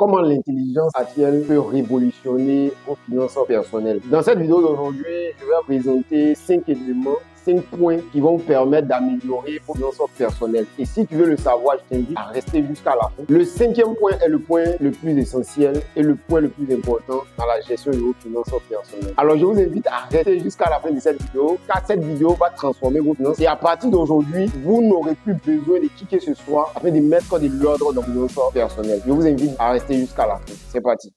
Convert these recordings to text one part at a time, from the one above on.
comment l'intelligence artificielle peut révolutionner vos finances personnelles. Dans cette vidéo d'aujourd'hui, je vais présenter 5 éléments, 5 points qui vont vous permettre d'améliorer vos finances personnelles. Et si tu veux le savoir, je t'invite à rester jusqu'à la fin. Le 5e point est le point le plus essentiel et le point le plus important dans la gestion de vos finances personnelles. Alors, je vous invite à rester jusqu'à la fin de cette vidéo, car cette vidéo va transformer vos finances. Et à partir d'aujourd'hui, vous n'aurez plus besoin de qui que ce soit afin de mettre de l'ordre dans vos finances personnelles. Je vous invite à rester jusqu'à la fin. C'est parti.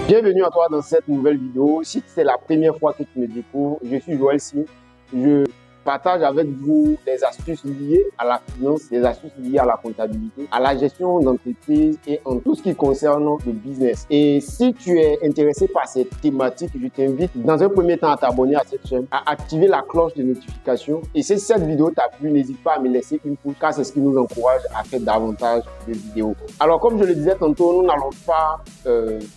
Bienvenue à toi dans cette nouvelle vidéo. Si c'est la première fois que tu me découvres, je suis Joël Sy. Je partage avec vous des astuces liées à la finance, des astuces liées à la comptabilité, à la gestion d'entreprise et en tout ce qui concerne le business. Et si tu es intéressé par cette thématique, je t'invite dans un premier temps à t'abonner à cette chaîne, à activer la cloche de notification. Et si cette vidéo t'a plu, n'hésite pas à me laisser une pouce car c'est ce qui nous encourage à faire davantage de vidéos. Alors comme je le disais tantôt, nous n'allons pas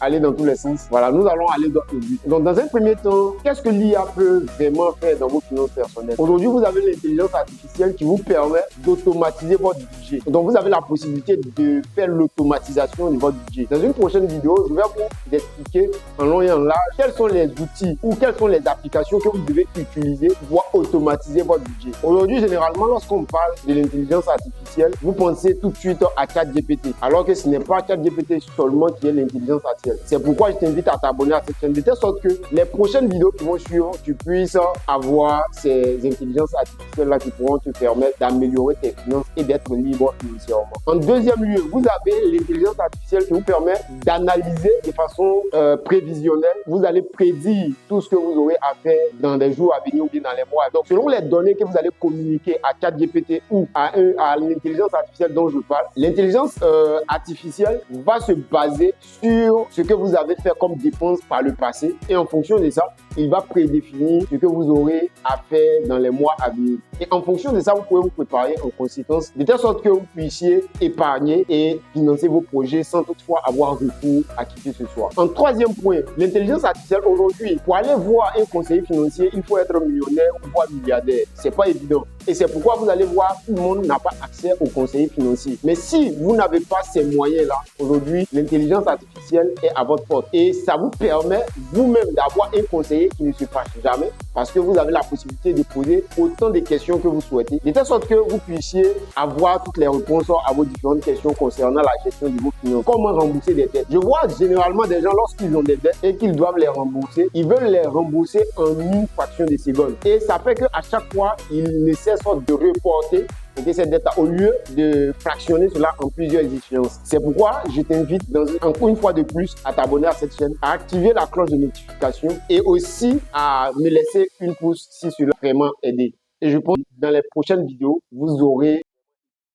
aller dans tous les sens. Voilà, nous allons aller dans le but. Donc dans un premier temps, qu'est-ce que l'IA peut vraiment faire dans vos finances personnelles? Aujourd'hui, vous avez l'intelligence artificielle qui vous permet d'automatiser votre budget. Donc, vous avez la possibilité de faire l'automatisation de votre budget. Dans une prochaine vidéo, je vais vous expliquer en long et en large quels sont les outils ou quelles sont les applications que vous devez utiliser pour automatiser votre budget. Aujourd'hui, généralement, lorsqu'on parle de l'intelligence artificielle, vous pensez tout de suite à ChatGPT, alors que ce n'est pas ChatGPT seulement qui est l'intelligence artificielle. C'est pourquoi je t'invite à t'abonner à cette chaîne de telle sorte que les prochaines vidéos qui vont suivre, tu puisses avoir ces intelligences artificielles-là qui pourront te permettre d'améliorer tes finances et d'être libre financièrement. En deuxième lieu, vous avez l'intelligence artificielle qui vous permet d'analyser de façon prévisionnelle. Vous allez prédire tout ce que vous aurez à faire dans les jours à venir ou bien dans les mois. Donc, selon les données que vous allez communiquer à ChatGPT ou à l'intelligence artificielle dont je parle, l'intelligence artificielle va se baser sur ce que vous avez fait comme dépenses par le passé et en fonction de ça, il va prédéfinir ce que vous aurez à faire dans les mois à venir. Et en fonction de ça, vous pouvez vous préparer en conséquence de telle sorte que vous puissiez épargner et financer vos projets sans toutefois avoir recours à qui que ce soit. En troisième point, l'intelligence artificielle aujourd'hui, pour aller voir un conseiller financier, il faut être millionnaire ou voire milliardaire. C'est pas évident. Et c'est pourquoi vous allez voir, tout le monde n'a pas accès au conseiller financier. Mais si vous n'avez pas ces moyens-là, aujourd'hui, l'intelligence artificielle est à votre porte. Et ça vous permet vous-même d'avoir un conseiller qui ne se fâche jamais parce que vous avez la possibilité de poser autant de questions que vous souhaitez, de telle sorte que vous puissiez avoir toutes les réponses à vos différentes questions concernant la gestion de vos finances. Comment rembourser des dettes? Je vois généralement des gens, lorsqu'ils ont des dettes et qu'ils doivent les rembourser, ils veulent les rembourser en une fraction de seconde. Et ça fait qu'à chaque fois, ils ne cessent de reporter cette dette au lieu de fractionner cela en plusieurs échéances. C'est pourquoi je t'invite encore une fois de plus à t'abonner à cette chaîne, à activer la cloche de notification et aussi à me laisser une pouce si cela a vraiment aidé. Et je pense que dans les prochaines vidéos, vous aurez